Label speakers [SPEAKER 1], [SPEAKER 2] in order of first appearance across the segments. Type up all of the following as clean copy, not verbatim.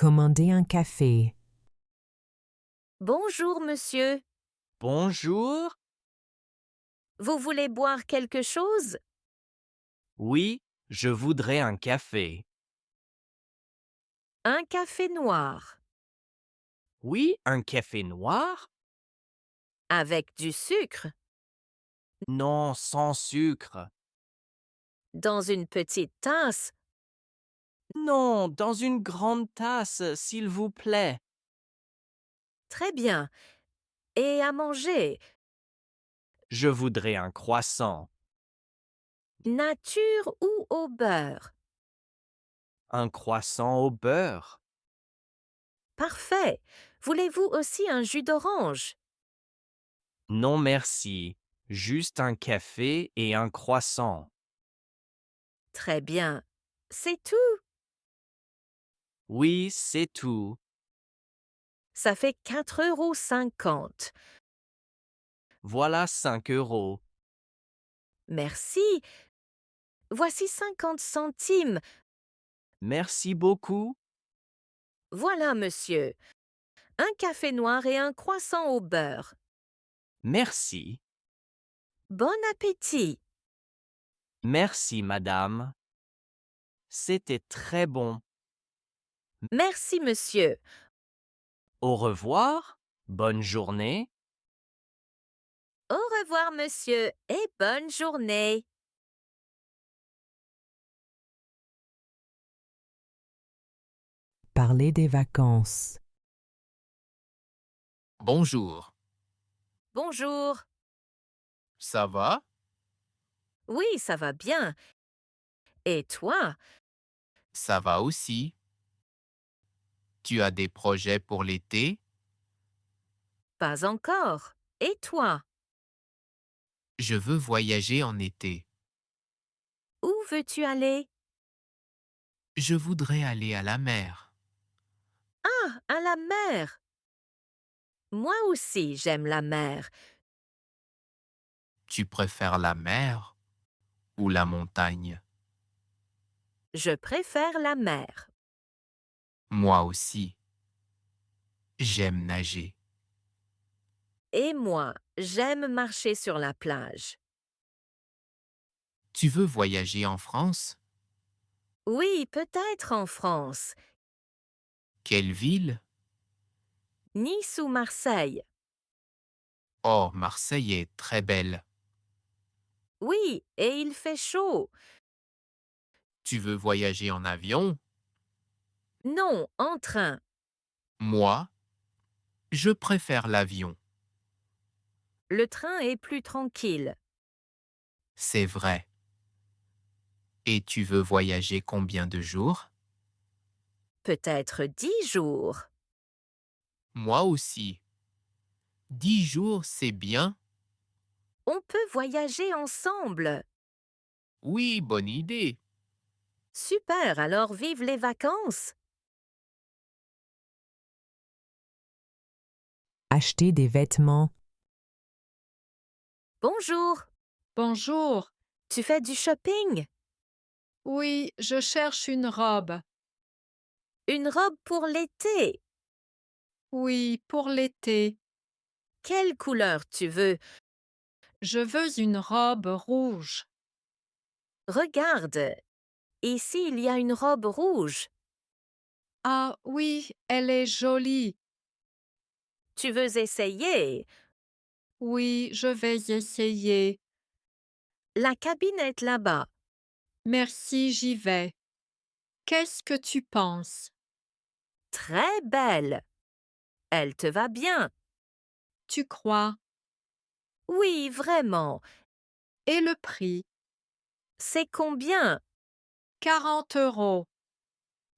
[SPEAKER 1] Commander un café.
[SPEAKER 2] Bonjour, monsieur.
[SPEAKER 3] Bonjour.
[SPEAKER 2] Vous voulez boire quelque chose?
[SPEAKER 3] Oui, je voudrais un café.
[SPEAKER 2] Un café noir.
[SPEAKER 3] Oui, un café noir?
[SPEAKER 2] Avec du sucre.
[SPEAKER 3] Non, sans sucre.
[SPEAKER 2] Dans une petite tasse.
[SPEAKER 3] Non, dans une grande tasse, s'il vous plaît.
[SPEAKER 2] Très bien. Et à manger?
[SPEAKER 3] Je voudrais un croissant.
[SPEAKER 2] Nature ou au beurre?
[SPEAKER 3] Un croissant au beurre.
[SPEAKER 2] Parfait. Voulez-vous aussi un jus d'orange?
[SPEAKER 3] Non, merci. Juste un café et un croissant.
[SPEAKER 2] Très bien. C'est tout.
[SPEAKER 3] Oui, c'est tout.
[SPEAKER 2] Ça fait 4,50 €.
[SPEAKER 3] Voilà 5 €.
[SPEAKER 2] Merci. Voici 50 centimes.
[SPEAKER 3] Merci beaucoup.
[SPEAKER 2] Voilà, monsieur. Un café noir et un croissant au beurre.
[SPEAKER 3] Merci.
[SPEAKER 2] Bon appétit.
[SPEAKER 3] Merci, madame. C'était très bon.
[SPEAKER 2] Merci, monsieur.
[SPEAKER 3] Au revoir. Bonne journée.
[SPEAKER 2] Au revoir, monsieur, et bonne journée.
[SPEAKER 1] Parler des vacances.
[SPEAKER 4] Bonjour,
[SPEAKER 2] Bonjour.
[SPEAKER 4] ça va?
[SPEAKER 2] Oui, ça va bien. Et toi?
[SPEAKER 4] Ça va aussi. Tu as des projets pour l'été?
[SPEAKER 2] Pas encore. Et toi?
[SPEAKER 4] Je veux voyager en été.
[SPEAKER 2] Où veux-tu aller?
[SPEAKER 4] Je voudrais aller à la mer.
[SPEAKER 2] Ah, à la mer. Moi aussi, j'aime la mer.
[SPEAKER 4] Tu préfères la mer ou la montagne?
[SPEAKER 2] Je préfère la mer.
[SPEAKER 4] Moi aussi. J'aime nager.
[SPEAKER 2] Et moi, j'aime marcher sur la plage.
[SPEAKER 4] Tu veux voyager en France?
[SPEAKER 2] Oui, peut-être en France.
[SPEAKER 4] Quelle ville?
[SPEAKER 2] Nice ou Marseille.
[SPEAKER 4] Oh, Marseille est très belle.
[SPEAKER 2] Oui, et il fait chaud.
[SPEAKER 4] Tu veux voyager en avion?
[SPEAKER 2] Non, en train.
[SPEAKER 4] Moi, je préfère l'avion.
[SPEAKER 2] Le train est plus tranquille.
[SPEAKER 4] C'est vrai. Et tu veux voyager combien de jours?
[SPEAKER 2] Peut-être 10 jours.
[SPEAKER 4] Moi aussi. 10 jours, c'est bien.
[SPEAKER 2] On peut voyager ensemble.
[SPEAKER 4] Oui, bonne idée.
[SPEAKER 2] Super, alors vive les vacances.
[SPEAKER 1] Acheter des vêtements.
[SPEAKER 2] Bonjour,
[SPEAKER 5] Bonjour.
[SPEAKER 2] tu fais du shopping?
[SPEAKER 5] Oui, je cherche une robe.
[SPEAKER 2] Une robe pour l'été.
[SPEAKER 5] Oui, pour l'été.
[SPEAKER 2] Quelle couleur tu veux?
[SPEAKER 5] Je veux une robe rouge.
[SPEAKER 2] Regarde, ici il y a une robe rouge.
[SPEAKER 5] Ah oui, elle est jolie.
[SPEAKER 2] Tu veux essayer?
[SPEAKER 5] Oui, je vais essayer.
[SPEAKER 2] La cabine est là-bas.
[SPEAKER 5] Merci, j'y vais. Qu'est-ce que tu penses?
[SPEAKER 2] Très belle. Elle te va bien.
[SPEAKER 5] Tu crois?
[SPEAKER 2] Oui, vraiment.
[SPEAKER 5] Et le prix?
[SPEAKER 2] C'est combien?
[SPEAKER 5] 40 €.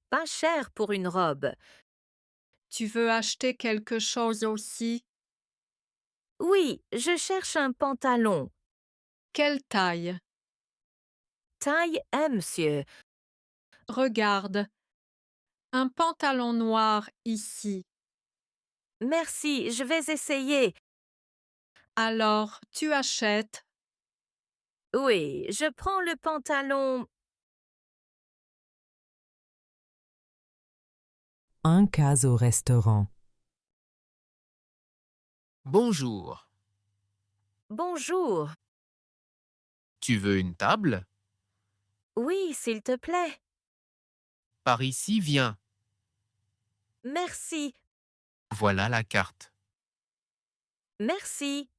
[SPEAKER 2] Pas cher pour une robe.
[SPEAKER 5] Tu veux acheter quelque chose aussi?
[SPEAKER 2] Oui, je cherche un pantalon.
[SPEAKER 5] Quelle taille?
[SPEAKER 2] Taille M, monsieur.
[SPEAKER 5] Regarde. Un pantalon noir ici.
[SPEAKER 2] Merci, je vais essayer.
[SPEAKER 5] Alors, tu achètes.
[SPEAKER 2] Oui, je prends le pantalon.
[SPEAKER 1] Un cas au restaurant.
[SPEAKER 4] Bonjour.
[SPEAKER 2] Bonjour.
[SPEAKER 4] Tu veux une table?
[SPEAKER 2] Oui, s'il te plaît.
[SPEAKER 4] Par ici, viens.
[SPEAKER 2] Merci.
[SPEAKER 4] Voilà la carte.
[SPEAKER 2] Merci.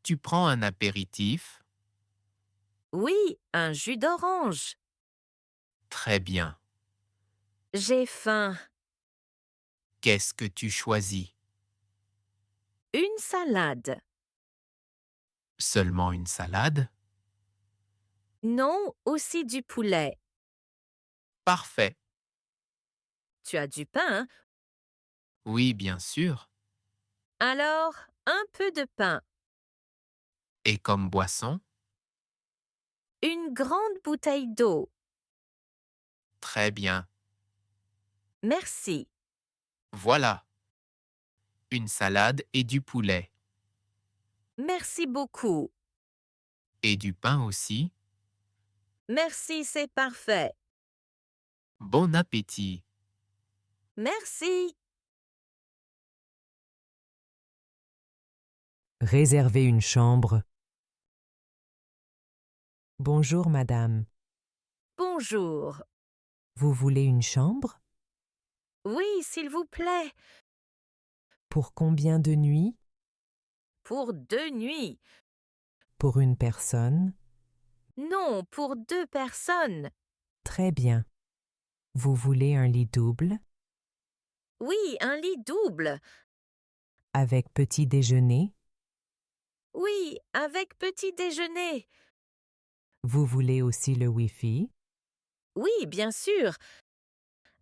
[SPEAKER 4] Tu prends un apéritif?
[SPEAKER 2] Oui, un jus d'orange.
[SPEAKER 4] Très bien.
[SPEAKER 2] J'ai faim.
[SPEAKER 4] Qu'est-ce que tu choisis?
[SPEAKER 2] Une salade.
[SPEAKER 4] Seulement une salade?
[SPEAKER 2] Non, aussi du poulet.
[SPEAKER 4] Parfait.
[SPEAKER 2] Tu as du pain, hein?
[SPEAKER 4] Oui, bien sûr.
[SPEAKER 2] Alors, un peu de pain.
[SPEAKER 4] Et comme boisson?
[SPEAKER 2] Une grande bouteille d'eau.
[SPEAKER 4] Très bien.
[SPEAKER 2] Merci.
[SPEAKER 4] Voilà. Une salade et du poulet.
[SPEAKER 2] Merci beaucoup.
[SPEAKER 4] Et du pain aussi.
[SPEAKER 2] Merci, c'est parfait.
[SPEAKER 4] Bon appétit.
[SPEAKER 2] Merci.
[SPEAKER 1] Réserver une chambre. Bonjour madame.
[SPEAKER 2] Bonjour.
[SPEAKER 1] Vous voulez une chambre?
[SPEAKER 2] Oui, s'il vous plaît.
[SPEAKER 1] Pour combien de nuits?
[SPEAKER 2] Pour 2 nuits.
[SPEAKER 1] Pour une personne?
[SPEAKER 2] Non, pour 2 personnes.
[SPEAKER 1] Très bien. Vous voulez un lit double?
[SPEAKER 2] Oui, un lit double.
[SPEAKER 1] Avec petit déjeuner?
[SPEAKER 2] Oui, avec petit déjeuner.
[SPEAKER 1] Vous voulez aussi le Wi-Fi?
[SPEAKER 2] Oui, bien sûr.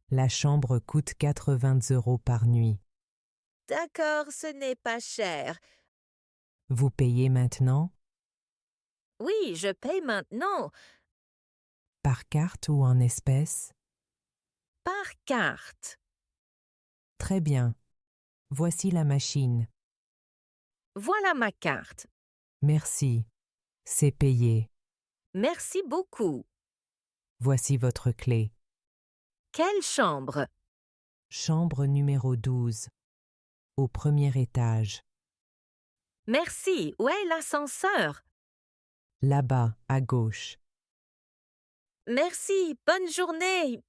[SPEAKER 1] La chambre coûte 80 € par nuit.
[SPEAKER 2] D'accord, ce n'est pas cher.
[SPEAKER 1] Vous payez maintenant?
[SPEAKER 2] Oui, je paye maintenant.
[SPEAKER 1] Par carte ou en espèces?
[SPEAKER 2] Par carte.
[SPEAKER 1] Très bien. Voici la machine.
[SPEAKER 2] Voilà ma carte.
[SPEAKER 1] Merci. C'est payé.
[SPEAKER 2] Merci beaucoup.
[SPEAKER 1] Voici votre clé.
[SPEAKER 2] Quelle chambre?
[SPEAKER 1] Chambre numéro 12. Au premier étage.
[SPEAKER 2] Merci. Où est l'ascenseur?
[SPEAKER 1] Là-bas, à gauche.
[SPEAKER 2] Merci. Bonne journée.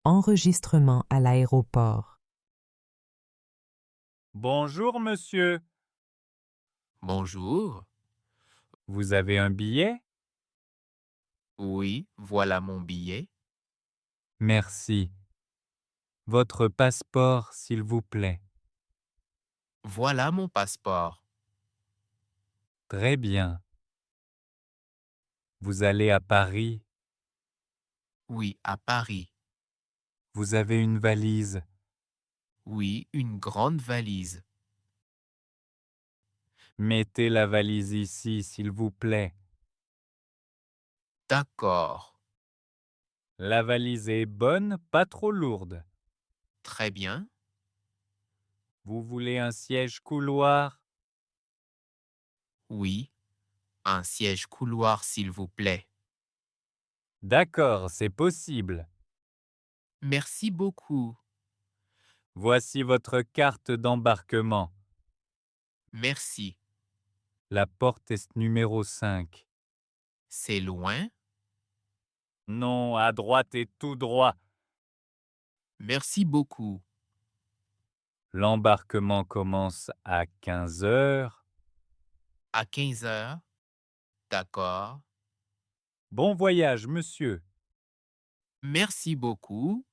[SPEAKER 1] Enregistrement à l'aéroport.
[SPEAKER 6] Bonjour, monsieur.
[SPEAKER 4] Bonjour.
[SPEAKER 6] Vous avez un billet?
[SPEAKER 4] Oui, voilà mon billet.
[SPEAKER 6] Merci. Votre passeport, s'il vous plaît.
[SPEAKER 4] Voilà mon passeport.
[SPEAKER 6] Très bien. Vous allez à Paris.
[SPEAKER 4] Oui, à Paris.
[SPEAKER 6] Vous avez une valise.
[SPEAKER 4] Oui, une grande valise.
[SPEAKER 6] Mettez la valise ici, s'il vous plaît.
[SPEAKER 4] D'accord.
[SPEAKER 6] La valise est bonne, pas trop lourde.
[SPEAKER 4] Très bien.
[SPEAKER 6] Vous voulez un siège couloir?
[SPEAKER 4] Oui, un siège couloir s'il vous plaît.
[SPEAKER 6] D'accord, c'est possible.
[SPEAKER 4] Merci beaucoup.
[SPEAKER 6] Voici votre carte d'embarquement.
[SPEAKER 4] Merci.
[SPEAKER 6] La porte est numéro 5.
[SPEAKER 4] C'est loin?
[SPEAKER 6] Non, à droite et tout droit.
[SPEAKER 4] Merci beaucoup.
[SPEAKER 6] L'embarquement commence à 15 heures.
[SPEAKER 4] À 15 heures? D'accord.
[SPEAKER 6] Bon voyage, monsieur.
[SPEAKER 4] Merci beaucoup.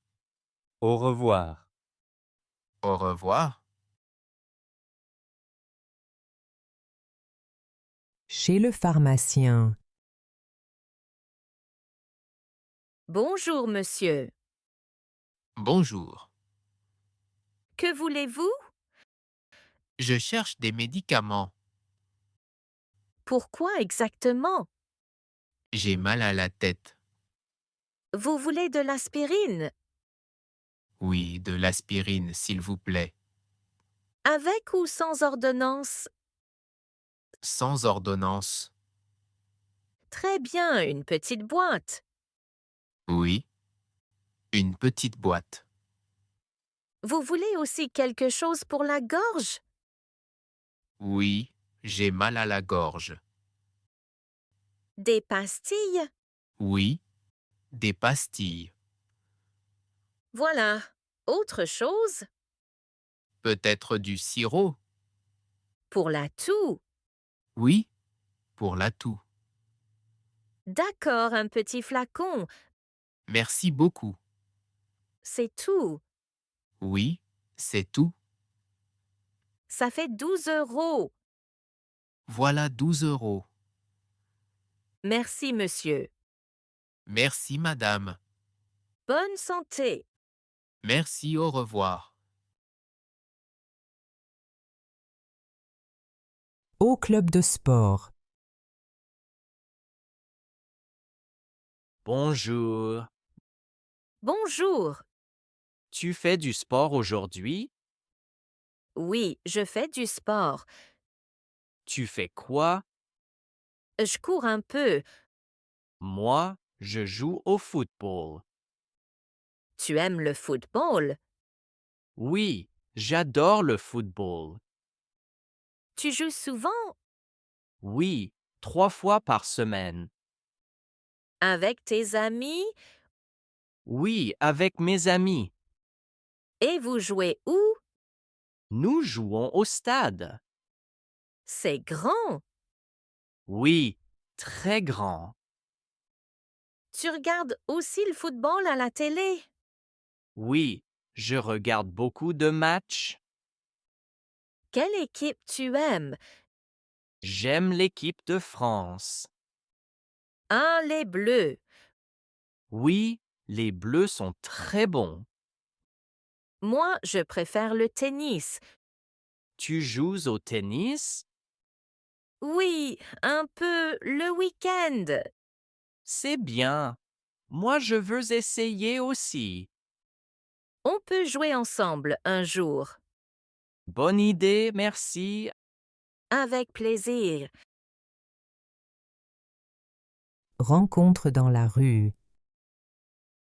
[SPEAKER 6] Au revoir.
[SPEAKER 4] Au revoir.
[SPEAKER 1] Chez le pharmacien.
[SPEAKER 2] Bonjour, monsieur.
[SPEAKER 4] Bonjour.
[SPEAKER 2] Que voulez-vous?
[SPEAKER 4] Je cherche des médicaments.
[SPEAKER 2] Pourquoi exactement?
[SPEAKER 4] J'ai mal à la tête.
[SPEAKER 2] Vous voulez de l'aspirine?
[SPEAKER 4] Oui, de l'aspirine, s'il vous plaît.
[SPEAKER 2] Avec ou sans ordonnance?
[SPEAKER 4] Sans ordonnance.
[SPEAKER 2] Très bien, une petite boîte.
[SPEAKER 4] Oui. Une petite boîte.
[SPEAKER 2] Vous voulez aussi quelque chose pour la gorge?
[SPEAKER 4] Oui, j'ai mal à la gorge.
[SPEAKER 2] Des pastilles?
[SPEAKER 4] Oui, des pastilles.
[SPEAKER 2] Voilà. Autre chose?
[SPEAKER 4] Peut-être du sirop.
[SPEAKER 2] Pour la toux.
[SPEAKER 4] Oui, pour la toux.
[SPEAKER 2] D'accord, un petit flacon.
[SPEAKER 4] Merci beaucoup.
[SPEAKER 2] C'est tout.
[SPEAKER 4] Oui, c'est tout.
[SPEAKER 2] Ça fait 12 €.
[SPEAKER 4] Voilà 12 euros.
[SPEAKER 2] Merci, monsieur.
[SPEAKER 4] Merci, madame.
[SPEAKER 2] Bonne santé.
[SPEAKER 4] Merci, au revoir.
[SPEAKER 1] Au club de sport.
[SPEAKER 3] Bonjour.
[SPEAKER 2] Bonjour.
[SPEAKER 3] Tu fais du sport aujourd'hui?
[SPEAKER 2] Oui, je fais du sport.
[SPEAKER 3] Tu fais quoi?
[SPEAKER 2] Je cours un peu.
[SPEAKER 3] Moi, je joue au football.
[SPEAKER 2] Tu aimes le football?
[SPEAKER 3] Oui, j'adore le football.
[SPEAKER 2] Tu joues souvent?
[SPEAKER 3] Oui, 3 fois par semaine.
[SPEAKER 2] Avec tes amis?
[SPEAKER 3] Oui, avec mes amis.
[SPEAKER 2] Et vous jouez où?
[SPEAKER 3] Nous jouons au stade.
[SPEAKER 2] C'est grand.
[SPEAKER 3] Oui, très grand.
[SPEAKER 2] Tu regardes aussi le football à la télé?
[SPEAKER 3] Oui, je regarde beaucoup de matchs.
[SPEAKER 2] Quelle équipe tu aimes?
[SPEAKER 3] J'aime l'équipe de France.
[SPEAKER 2] Ah, les Bleus.
[SPEAKER 3] Oui, les Bleus sont très bons.
[SPEAKER 2] Moi, je préfère le tennis.
[SPEAKER 3] Tu joues au tennis?
[SPEAKER 2] Oui, un peu le week-end.
[SPEAKER 3] C'est bien. Moi, je veux essayer aussi.
[SPEAKER 2] On peut jouer ensemble un jour.
[SPEAKER 3] Bonne idée, merci.
[SPEAKER 2] Avec plaisir.
[SPEAKER 1] Rencontre dans la rue.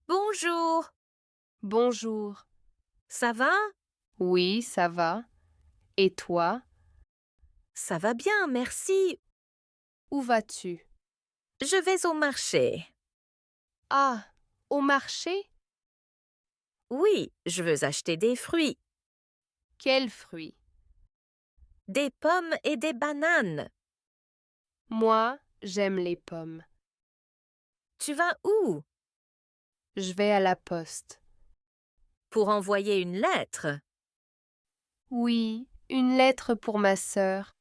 [SPEAKER 2] Bonjour.
[SPEAKER 7] Bonjour.
[SPEAKER 2] Ça va?
[SPEAKER 7] Oui, ça va. Et toi,
[SPEAKER 2] Ça va bien, merci.
[SPEAKER 7] où vas-tu?
[SPEAKER 2] Je vais au marché.
[SPEAKER 7] Ah, au marché?
[SPEAKER 2] Oui, je veux acheter des fruits,
[SPEAKER 7] Quels fruits?
[SPEAKER 2] des pommes et des bananes.
[SPEAKER 7] Moi, j'aime les pommes.
[SPEAKER 2] Tu vas où?
[SPEAKER 7] Je vais à la poste.
[SPEAKER 2] Pour envoyer une lettre.
[SPEAKER 7] Oui, une lettre pour ma sœur.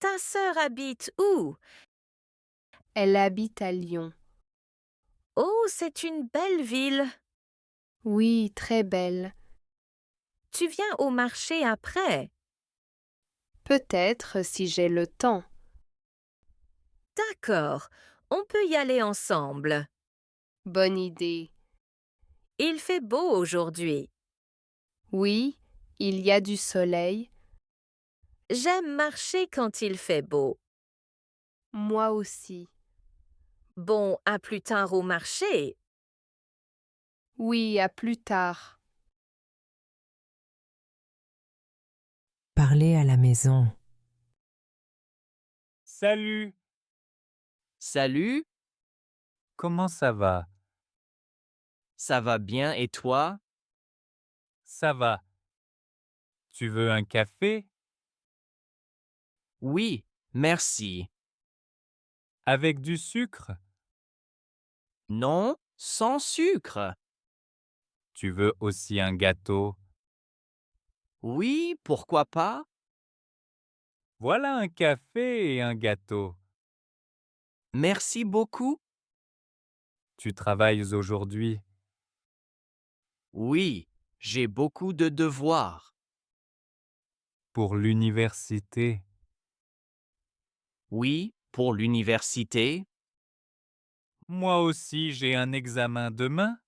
[SPEAKER 2] Ta sœur habite où?
[SPEAKER 7] Elle habite à Lyon.
[SPEAKER 2] Oh, c'est une belle ville.
[SPEAKER 7] Oui, très belle.
[SPEAKER 2] Tu viens au marché après.
[SPEAKER 7] Peut-être si j'ai le temps.
[SPEAKER 2] D'accord, on peut y aller ensemble.
[SPEAKER 7] Bonne idée.
[SPEAKER 2] Il fait beau aujourd'hui.
[SPEAKER 7] Oui, il y a du soleil.
[SPEAKER 2] J'aime marcher quand il fait beau.
[SPEAKER 7] Moi aussi.
[SPEAKER 2] Bon, à plus tard au marché.
[SPEAKER 7] Oui, à plus tard.
[SPEAKER 1] Parler à la maison.
[SPEAKER 6] Salut,
[SPEAKER 3] Salut,
[SPEAKER 6] comment ça va?
[SPEAKER 3] ça va bien et toi?
[SPEAKER 6] Ça va. Tu veux un café?
[SPEAKER 3] Oui, merci.
[SPEAKER 6] Avec du sucre?
[SPEAKER 3] Non, sans sucre.
[SPEAKER 6] Tu veux aussi un gâteau?
[SPEAKER 3] Oui, pourquoi pas?
[SPEAKER 6] Voilà un café et un gâteau.
[SPEAKER 3] Merci beaucoup.
[SPEAKER 6] Tu travailles aujourd'hui?
[SPEAKER 3] Oui, j'ai beaucoup de devoirs.
[SPEAKER 6] Pour l'université?
[SPEAKER 3] Oui, pour l'université.
[SPEAKER 6] Moi aussi, j'ai un examen demain.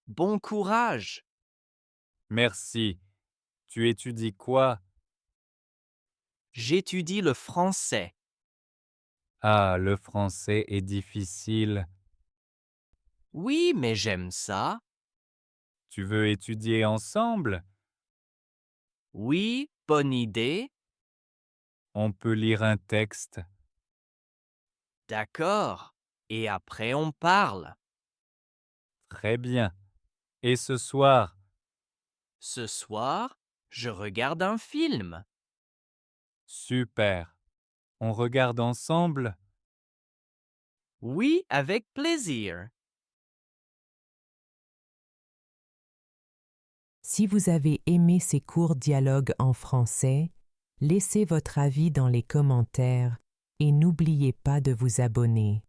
[SPEAKER 3] Bon courage.
[SPEAKER 6] Merci. Tu étudies quoi?
[SPEAKER 3] J'étudie le français.
[SPEAKER 6] Ah, le français est difficile.
[SPEAKER 3] Oui, mais j'aime ça.
[SPEAKER 6] Tu veux étudier ensemble?
[SPEAKER 3] Oui, bonne idée.
[SPEAKER 6] On peut lire un texte.
[SPEAKER 3] D'accord. Et après on parle.
[SPEAKER 6] Très bien. Et ce soir,
[SPEAKER 3] Ce soir, je regarde un film.
[SPEAKER 6] super. On regarde ensemble?
[SPEAKER 3] Oui, avec plaisir.
[SPEAKER 1] Si vous avez aimé ces courts dialogues en français, laissez votre avis dans les commentaires et n'oubliez pas de vous abonner.